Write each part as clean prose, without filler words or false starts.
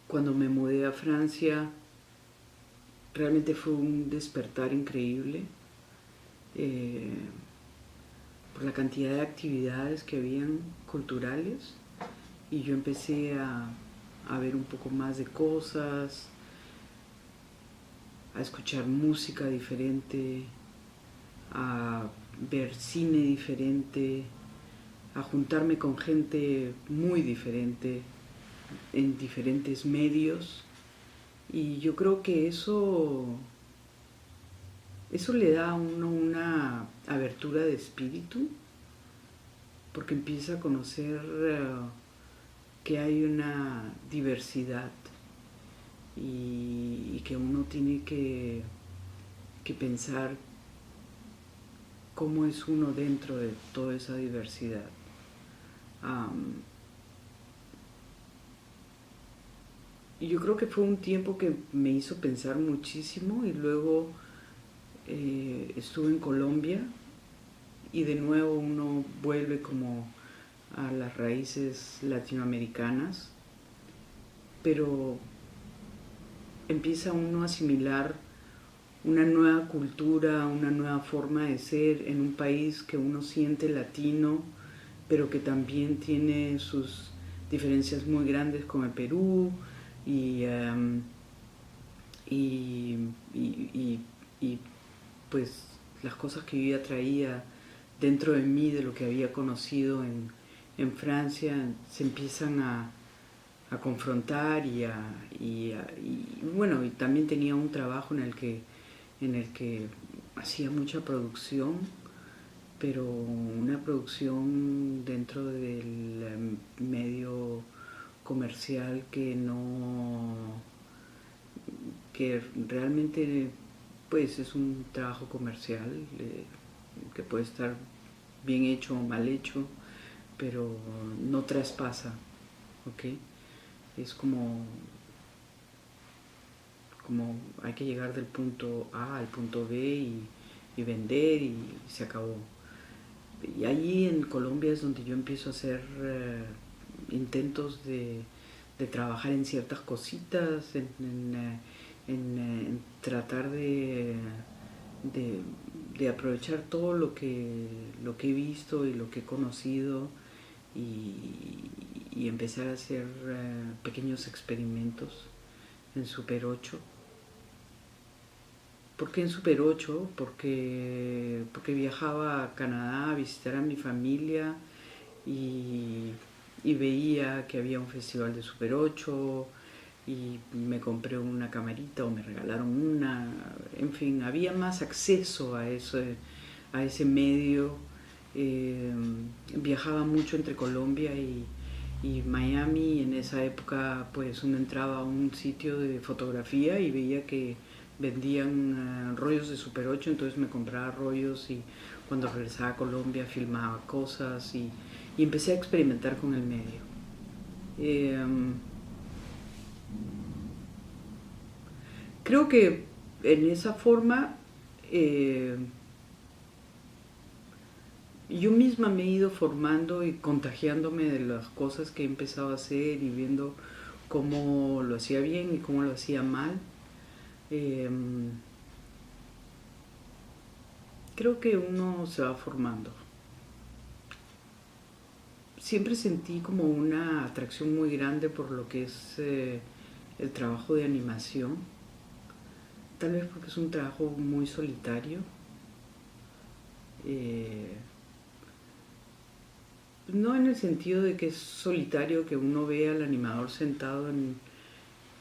Cuando me mudé a Francia, realmente fue un despertar increíble eh, por la cantidad de actividades que habían culturales, y yo empecé a ver un poco más de cosas, a escuchar música diferente, a ver cine diferente, a juntarme con gente muy diferente en diferentes medios. Y yo creo que eso le da a uno una abertura de espíritu, porque empieza a conocer que hay una diversidad, y que uno tiene que pensar cómo es uno dentro de toda esa diversidad. Y yo creo que fue un tiempo que me hizo pensar muchísimo, y luego estuve en Colombia, y de nuevo uno vuelve como a las raíces latinoamericanas, pero empieza uno a asimilar una nueva cultura, una nueva forma de ser en un país que uno siente latino, pero que también tiene sus diferencias muy grandes con el Perú, y, um, y, y, y, y pues las cosas que yo ya traía dentro de mí, de lo que había conocido en Francia, se empiezan a confrontar, y bueno, y también tenía un trabajo en el que hacía mucha producción, pero una producción dentro del medio comercial que realmente pues es un trabajo comercial, que puede estar bien hecho o mal hecho, pero no traspasa, ¿ok? Es como hay que llegar del punto A al punto B, y vender, y se acabó. Y allí en Colombia es donde yo empiezo a hacer intentos de trabajar en ciertas cositas, en tratar de, de aprovechar todo lo que he visto y lo que he conocido, y empezar a hacer pequeños experimentos en Super 8. ¿Por qué en Super 8? Porque viajaba a Canadá a visitar a mi familia, y veía que había un festival de Super 8, y me compré una camarita o me regalaron una. En fin, había más acceso a ese medio. Eh, Viajaba mucho entre Colombia y Miami. En esa época pues uno entraba a un sitio de fotografía y veía que vendían rollos de Super 8, entonces me compraba rollos, y cuando regresaba a Colombia filmaba cosas, y empecé a experimentar con el medio. Eh, Creo que en esa forma eh, yo misma me he ido formando y contagiándome de las cosas que he empezado a hacer, y viendo cómo lo hacía bien y cómo lo hacía mal. Eh, Creo que uno se va formando. Siempre sentí como una atracción muy grande por lo que es el trabajo de animación, tal vez porque es un trabajo muy solitario. eh, no en el sentido de que es solitario, que uno ve al animador sentado en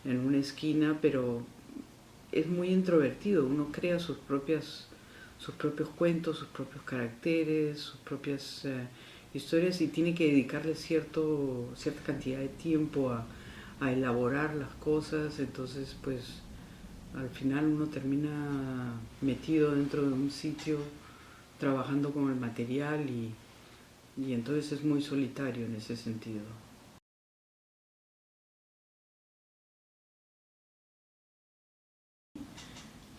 una esquina, pero es muy introvertido. Uno crea sus propios cuentos, sus propios caracteres, sus propias historias, y tiene que dedicarle cierta cantidad de tiempo a elaborar las cosas, entonces pues al final uno termina metido dentro de un sitio trabajando con el material y entonces es muy solitario en ese sentido.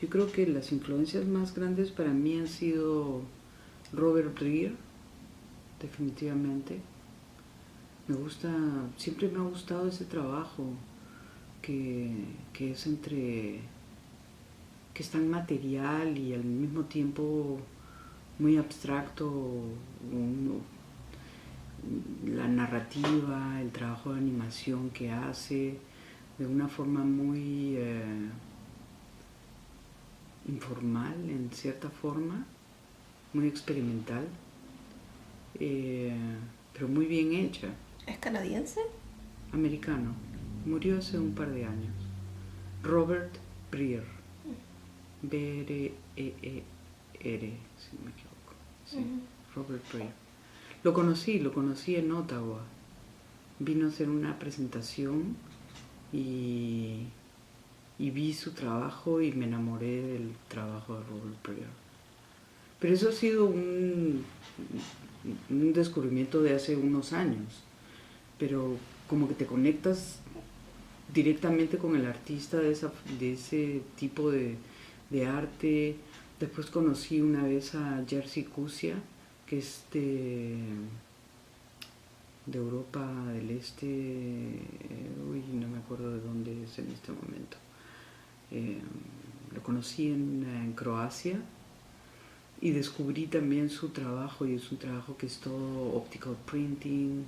Yo creo que las influencias más grandes para mí han sido Robert Brier, definitivamente. Siempre me ha gustado ese trabajo que es que es tan material y al mismo tiempo muy abstracto, la narrativa, el trabajo de animación que hace de una forma muy informal en cierta forma, muy experimental, pero muy bien hecha. ¿Es canadiense? Americano, murió hace un par de años. Robert Brier, B-R-E-E-R, si no me equivoco. Sí, Robert Brier. Lo conocí en Ottawa. Vino a hacer una presentación y vi su trabajo y me enamoré del trabajo de Robert Brier. Pero eso ha sido un descubrimiento de hace unos años, pero como que te conectas directamente con el artista de ese tipo de arte. Después conocí una vez a Jerzy Kusia, que es de Europa del Este, no me acuerdo de dónde es en este momento. Lo conocí en Croacia y descubrí también su trabajo, y es un trabajo que es todo optical printing,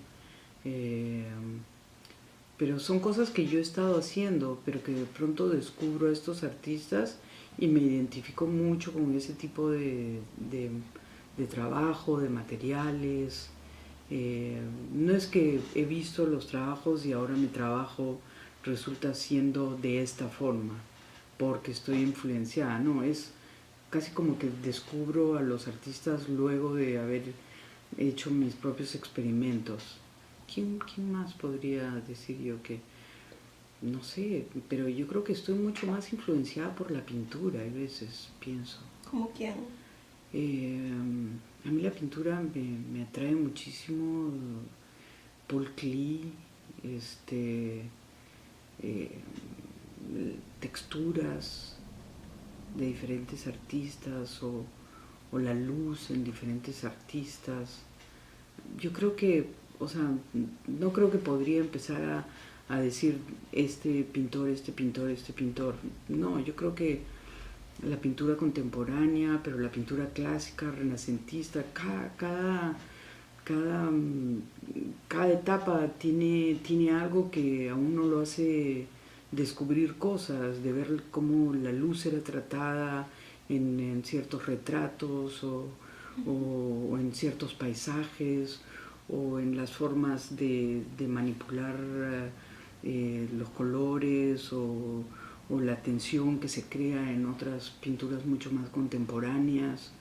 pero son cosas que yo he estado haciendo, pero que de pronto descubro a estos artistas y me identifico mucho con ese tipo de trabajo, de materiales. No es que he visto los trabajos y ahora mi trabajo resulta siendo de esta forma, porque estoy influenciada, no, es casi como que descubro a los artistas luego de haber hecho mis propios experimentos. ¿Quién más podría decir yo que, no sé, pero yo creo que estoy mucho más influenciada por la pintura, a veces pienso. ¿Cómo quién? A mí la pintura me atrae muchísimo. Paul Klee, eh, texturas de diferentes artistas o la luz en diferentes artistas. Yo creo que, o sea, no creo que podría empezar a decir este pintor, este pintor, este pintor. No, yo creo que la pintura contemporánea, pero la pintura clásica, renacentista, cada, cada etapa tiene algo que a uno lo hace descubrir cosas, de ver cómo la luz era tratada en ciertos retratos o en ciertos paisajes o en las formas de manipular los colores o la tensión que se crea en otras pinturas mucho más contemporáneas.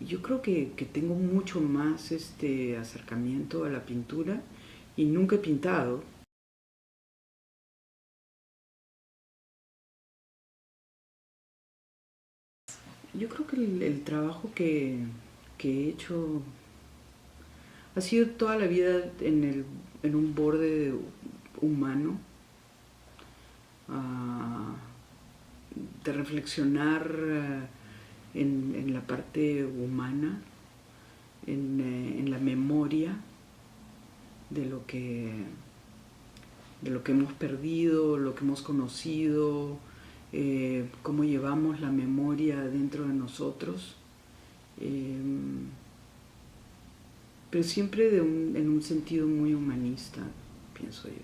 Yo creo que tengo mucho más acercamiento a la pintura y nunca he pintado. Yo creo que el trabajo que he hecho ha sido toda la vida en un borde humano, uh, de reflexionar en la parte humana, en la memoria de lo que hemos perdido, lo que hemos conocido, cómo llevamos la memoria dentro de nosotros, pero siempre en un sentido muy humanista, pienso yo.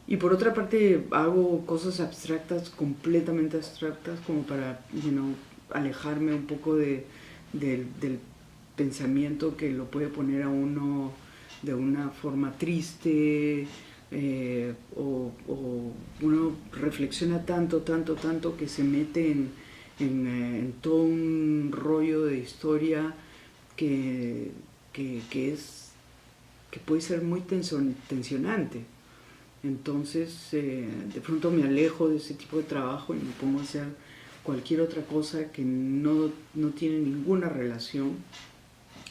Y por otra parte hago cosas abstractas, completamente abstractas, como para alejarme un poco del pensamiento que lo puede poner a uno de una forma triste, o uno reflexiona tanto que se mete en todo un rollo de historia que, que puede ser muy tensionante. Entonces, de pronto me alejo de ese tipo de trabajo y me pongo a hacer cualquier otra cosa que no tiene ninguna relación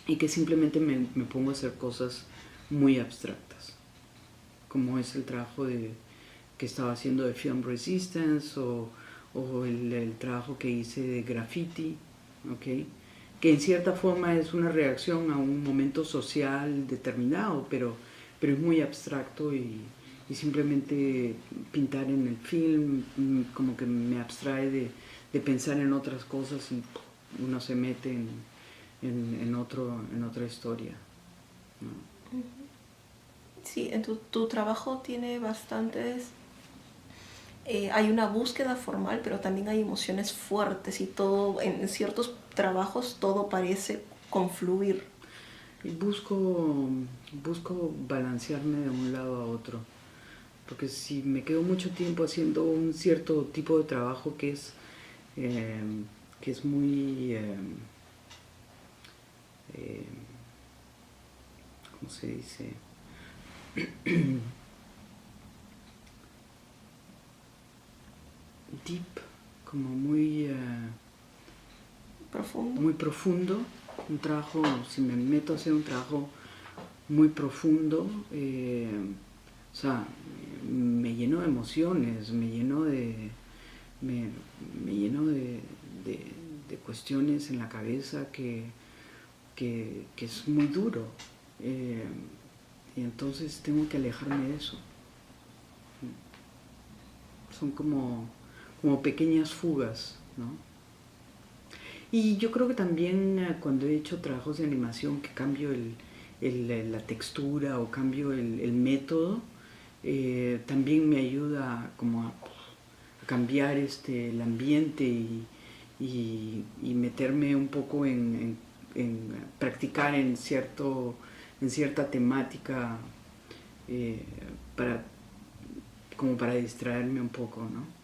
y que simplemente me pongo a hacer cosas muy abstractas, como es el trabajo que estaba haciendo de Film Resistance o el trabajo que hice de graffiti, ¿okay? Que en cierta forma es una reacción a un momento social determinado, pero es muy abstracto y simplemente pintar en el film como que me abstrae de pensar en otras cosas y uno se mete en otra historia, ¿no? Sí, en tu trabajo tiene bastantes... hay una búsqueda formal, pero también hay emociones fuertes y todo, en ciertos trabajos todo parece confluir. Y busco balancearme de un lado a otro, porque si me quedo mucho tiempo haciendo un cierto tipo de trabajo eh, que es muy, eh, ¿cómo se dice? Deep, como Profundo. muy profundo, un trabajo, si me meto a hacer un trabajo muy profundo, o sea, me lleno de emociones, me, me lleno de cuestiones en la cabeza que es muy duro. Eh, y entonces tengo que alejarme de eso. Son como pequeñas fugas, ¿no? Y yo creo que también cuando he hecho trabajos de animación que cambio la textura o cambio el método, también me ayuda como a cambiar el ambiente y meterme un poco en practicar en cierta temática, eh, para, como para distraerme un poco, ¿no?